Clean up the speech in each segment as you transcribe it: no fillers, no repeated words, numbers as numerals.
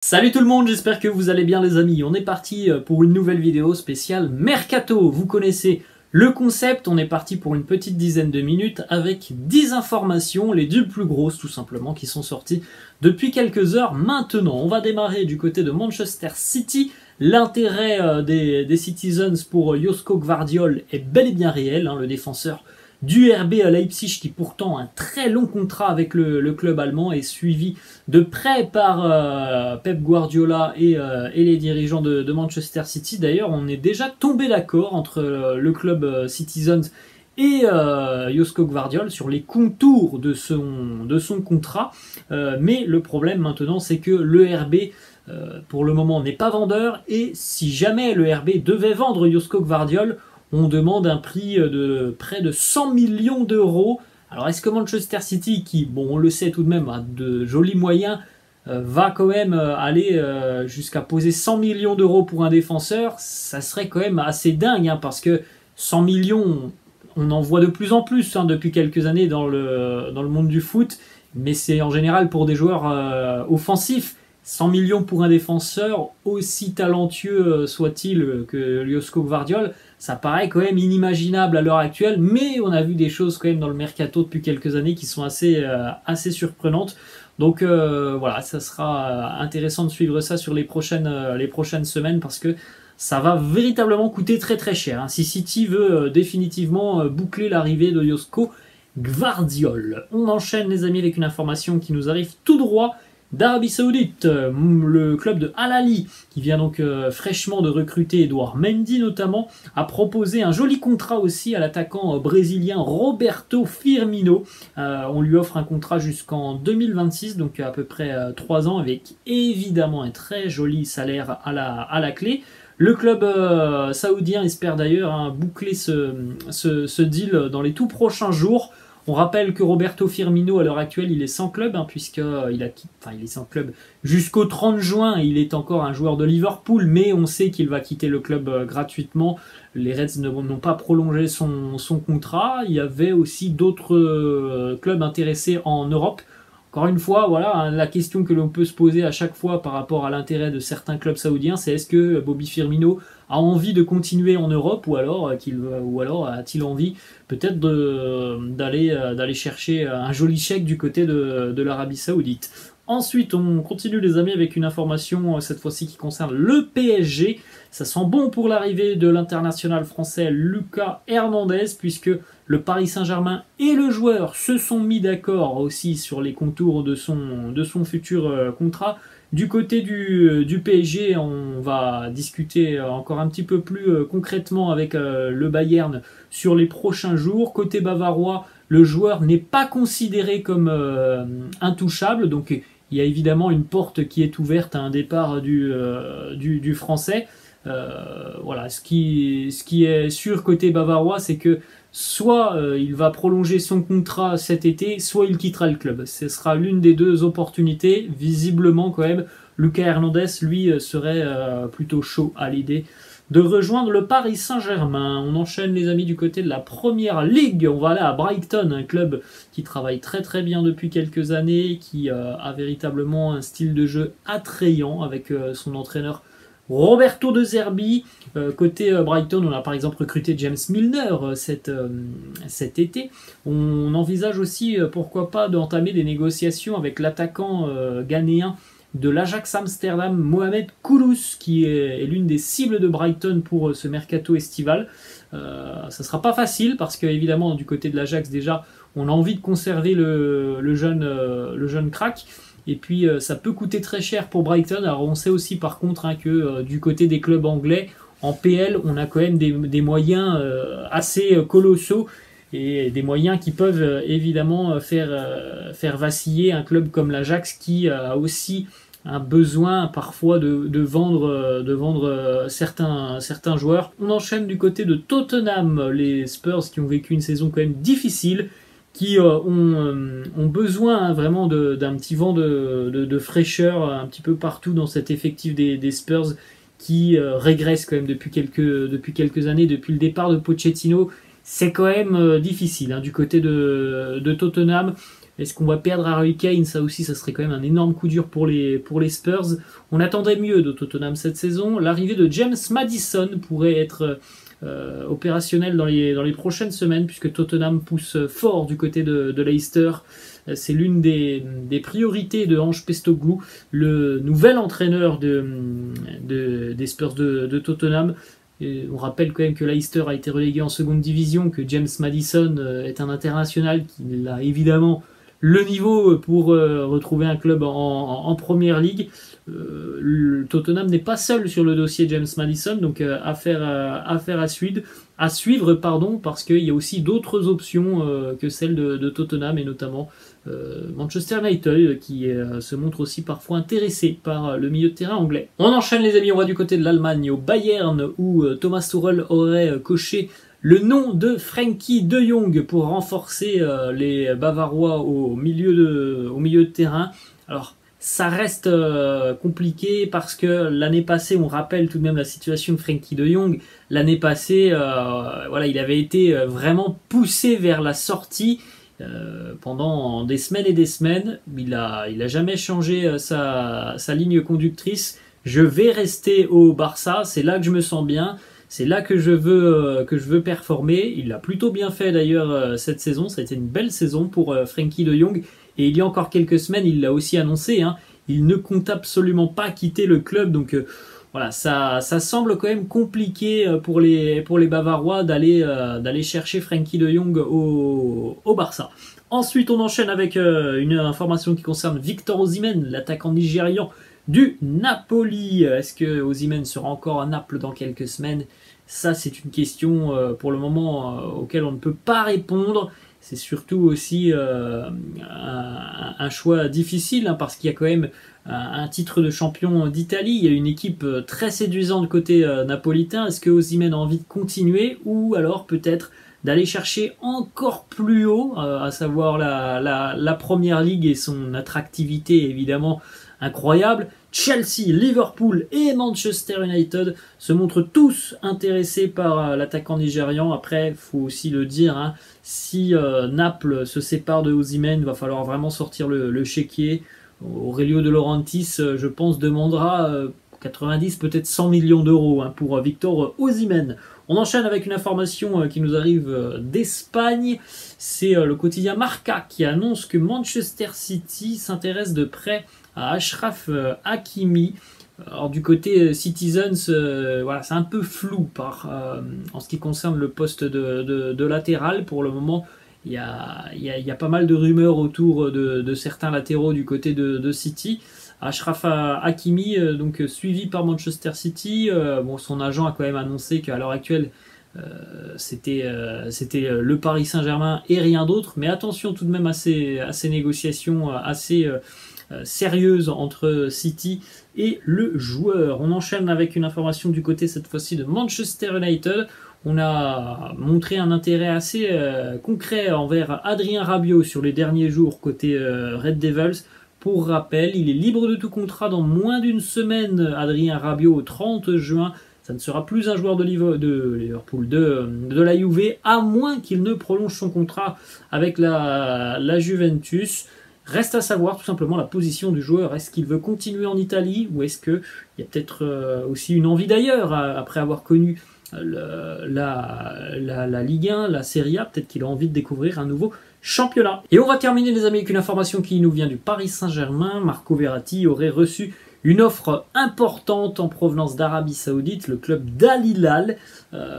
Salut tout le monde, j'espère que vous allez bien les amis. On est parti pour une nouvelle vidéo spéciale Mercato. Vous connaissez le concept, on est parti pour une petite dizaine de minutes avec 10 informations, les 10 plus grosses tout simplement, qui sont sorties depuis quelques heures maintenant. On va démarrer du côté de Manchester City. L'intérêt des Citizens pour Josko Gvardiol est bel et bien réel, hein, le défenseur du RB Leipzig qui pourtant a un très long contrat avec le club allemand est suivi de près par Pep Guardiola et les dirigeants de Manchester City. D'ailleurs, on est déjà tombé d'accord entre le club Citizens et Josko Gvardiol sur les contours de son contrat. Mais le problème maintenant, c'est que le RB pour le moment n'est pas vendeur, et si jamais le RB devait vendre Josko Gvardiol, on demande un prix de près de 100 millions d'euros. Alors est-ce que Manchester City, qui, bon, on le sait tout de même, a de jolis moyens, va quand même aller jusqu'à poser 100 millions d'euros pour un défenseur? Ça serait quand même assez dingue, hein, parce que 100 millions, on en voit de plus en plus hein, depuis quelques années dans le monde du foot, mais c'est en général pour des joueurs offensifs. 100 millions pour un défenseur, aussi talentueux soit-il que Josko Gvardiol, ça paraît quand même inimaginable à l'heure actuelle, mais on a vu des choses quand même dans le mercato depuis quelques années qui sont assez surprenantes. Donc voilà, ça sera intéressant de suivre ça sur les prochaines semaines, parce que ça va véritablement coûter très très cher, hein, si City veut définitivement boucler l'arrivée de Josko Gvardiol. On enchaîne les amis avec une information qui nous arrive tout droit d'Arabie Saoudite. Le club de Al Ahly, qui vient donc fraîchement de recruter Edouard Mendy notamment, a proposé un joli contrat aussi à l'attaquant brésilien Roberto Firmino. On lui offre un contrat jusqu'en 2026, donc à peu près 3 ans, avec évidemment un très joli salaire à la clé. Le club saoudien espère d'ailleurs boucler ce deal dans les tout prochains jours. On rappelle que Roberto Firmino, à l'heure actuelle, il est sans club, hein, puisqu'il est sans club jusqu'au 30 juin. Il est encore un joueur de Liverpool, mais on sait qu'il va quitter le club gratuitement. Les Reds n'ont pas prolongé son contrat. Il y avait aussi d'autres clubs intéressés en Europe. Encore une fois, voilà, hein, la question que l'on peut se poser à chaque fois par rapport à l'intérêt de certains clubs saoudiens, c'est est-ce que Bobby Firmino a envie de continuer en Europe, ou alors a-t-il envie peut-être d'aller chercher un joli chèque du côté de l'Arabie Saoudite. Ensuite, on continue les amis avec une information cette fois-ci qui concerne le PSG. Ça sent bon pour l'arrivée de l'international français Lucas Hernandez, puisque le Paris Saint-Germain et le joueur se sont mis d'accord aussi sur les contours de son futur contrat. Du côté du PSG, on va discuter encore un petit peu plus concrètement avec le Bayern sur les prochains jours. Côté bavarois, le joueur n'est pas considéré comme intouchable, donc il y a évidemment une porte qui est ouverte à un départ du français. Voilà, ce qui est sûr côté bavarois, c'est que soit il va prolonger son contrat cet été, soit il quittera le club. Ce sera l'une des deux opportunités. Visiblement, quand même, Lucas Hernandez, lui, serait plutôt chaud à l'idée de rejoindre le Paris Saint-Germain. On enchaîne les amis du côté de la Première Ligue. On va aller à Brighton, un club qui travaille très très bien depuis quelques années, qui a véritablement un style de jeu attrayant avec son entraîneur Roberto De Zerbi. Côté Brighton, on a par exemple recruté James Milner cet été. On envisage aussi, pourquoi pas, d'entamer des négociations avec l'attaquant ghanéen de l'Ajax Amsterdam, Mohamed Kudus, qui est l'une des cibles de Brighton pour ce mercato estival. Ça ne sera pas facile, parce que évidemment du côté de l'Ajax, déjà, on a envie de conserver le jeune crack. Et puis ça peut coûter très cher pour Brighton. Alors on sait aussi par contre que du côté des clubs anglais, en PL, on a quand même des moyens assez colossaux, et des moyens qui peuvent évidemment faire vaciller un club comme l'Ajax, qui a aussi un besoin parfois de vendre certains joueurs. On enchaîne du côté de Tottenham, les Spurs qui ont vécu une saison quand même difficile, qui ont besoin vraiment d'un petit vent de fraîcheur un petit peu partout dans cet effectif des Spurs, qui régresse quand même depuis quelques années, depuis le départ de Pochettino. C'est quand même difficile hein, du côté de Tottenham. Est-ce qu'on va perdre Harry Kane? Ça aussi, ça serait quand même un énorme coup dur pour les Spurs. On attendrait mieux de Tottenham cette saison. L'arrivée de James Maddison pourrait être opérationnelle dans les prochaines semaines, puisque Tottenham pousse fort du côté de Leicester. C'est l'une des priorités de Ange Postecoglou, le nouvel entraîneur des Spurs de Tottenham. Et on rappelle quand même que Leicester a été relégué en seconde division, que James Maddison est un international qui a évidemment le niveau pour retrouver un club en première ligue. Tottenham n'est pas seul sur le dossier James Maddison, donc affaire à suivre, parce qu'il y a aussi d'autres options que celles de Tottenham, et notamment Manchester United qui se montre aussi parfois intéressé par le milieu de terrain anglais. On enchaîne les amis, on va du côté de l'Allemagne, au Bayern, où Thomas Tuchel aurait coché le nom de Frenkie de Jong pour renforcer les Bavarois au milieu de terrain. Alors, ça reste compliqué parce que l'année passée, on rappelle tout de même la situation de Frenkie de Jong. L'année passée, voilà, il avait été vraiment poussé vers la sortie pendant des semaines et des semaines. Il a jamais changé sa ligne conductrice. Je vais rester au Barça, c'est là que je me sens bien. C'est là que je veux performer. Il l'a plutôt bien fait d'ailleurs cette saison. Ça a été une belle saison pour Frenkie de Jong. Et il y a encore quelques semaines, il l'a aussi annoncé, hein, il ne compte absolument pas quitter le club. Donc voilà, ça semble quand même compliqué pour les Bavarois d'aller chercher Frenkie de Jong au Barça. Ensuite, on enchaîne avec une information qui concerne Victor Osimhen, l'attaquant nigérian du Napoli. Est-ce que Osimhen sera encore à Naples dans quelques semaines? Ça, c'est une question pour le moment auquel on ne peut pas répondre. C'est surtout aussi un choix difficile, hein, parce qu'il y a quand même un titre de champion d'Italie. Il y a une équipe très séduisante côté napolitain. Est-ce que Osimhen a envie de continuer, ou alors peut-être d'aller chercher encore plus haut, à savoir la Première Ligue et son attractivité évidemment incroyable. Chelsea, Liverpool et Manchester United se montrent tous intéressés par l'attaquant nigérian. Après, il faut aussi le dire, hein, si Naples se sépare de Osimhen, il va falloir vraiment sortir le chéquier. Aurelio De Laurentiis, je pense, demandera 90, peut-être 100 millions d'euros, hein, pour Victor Osimhen. On enchaîne avec une information qui nous arrive d'Espagne. C'est le quotidien Marca qui annonce que Manchester City s'intéresse de près à Achraf Hakimi. Alors du côté Citizens, voilà, c'est un peu flou en ce qui concerne le poste de latéral. Pour le moment, il y a pas mal de rumeurs autour de certains latéraux du côté de City. Achraf Hakimi, donc suivi par Manchester City. Bon, son agent a quand même annoncé qu'à l'heure actuelle, c'était le Paris Saint-Germain et rien d'autre. Mais attention tout de même à ces négociations assez sérieuses entre City et le joueur. On enchaîne avec une information du côté cette fois-ci de Manchester United. On a montré un intérêt assez concret envers Adrien Rabiot sur les derniers jours côté Red Devils. Pour rappel, il est libre de tout contrat dans moins d'une semaine, Adrien Rabiot, au 30 juin. Ça ne sera plus un joueur de Liverpool, de la Juve, à moins qu'il ne prolonge son contrat avec la Juventus. Reste à savoir tout simplement la position du joueur. Est-ce qu'il veut continuer en Italie, ou est-ce qu'il y a peut-être aussi une envie d'ailleurs, après avoir connu la Ligue 1, la Serie A, peut-être qu'il a envie de découvrir un nouveau championnat. Et on va terminer les amis avec une information qui nous vient du Paris Saint-Germain. Marco Verratti aurait reçu une offre importante en provenance d'Arabie Saoudite, le club d'Al Hilal.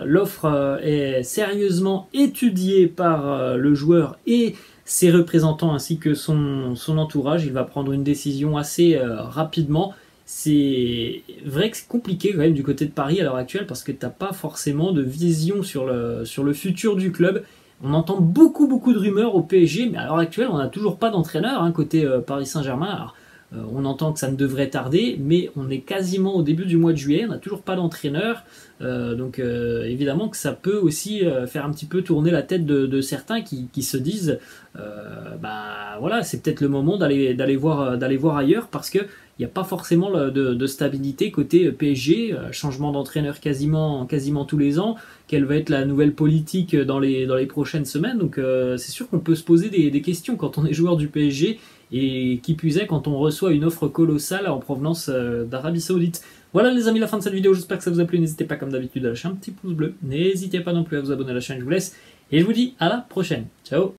L'offre est sérieusement étudiée par le joueur et ses représentants ainsi que son entourage. Il va prendre une décision assez rapidement. C'est vrai que c'est compliqué quand même du côté de Paris à l'heure actuelle, parce que tu n'as pas forcément de vision sur le futur du club. On entend beaucoup de rumeurs au PSG, mais à l'heure actuelle, on n'a toujours pas d'entraîneur, hein, côté Paris Saint-Germain. Alors, On entend que ça ne devrait tarder, mais on est quasiment au début du mois de juillet, on n'a toujours pas d'entraîneur. Donc évidemment que ça peut aussi faire un petit peu tourner la tête de certains qui se disent bah voilà, c'est peut-être le moment d'aller voir ailleurs, parce que il n'y a pas forcément de stabilité côté PSG, changement d'entraîneur quasiment tous les ans. Quelle va être la nouvelle politique dans les prochaines semaines? Donc c'est sûr qu'on peut se poser des questions quand on est joueur du PSG, et qui plus est quand on reçoit une offre colossale en provenance d'Arabie Saoudite. Voilà les amis, la fin de cette vidéo, j'espère que ça vous a plu. N'hésitez pas comme d'habitude à lâcher un petit pouce bleu, n'hésitez pas non plus à vous abonner à la chaîne, je vous laisse, et je vous dis à la prochaine. Ciao.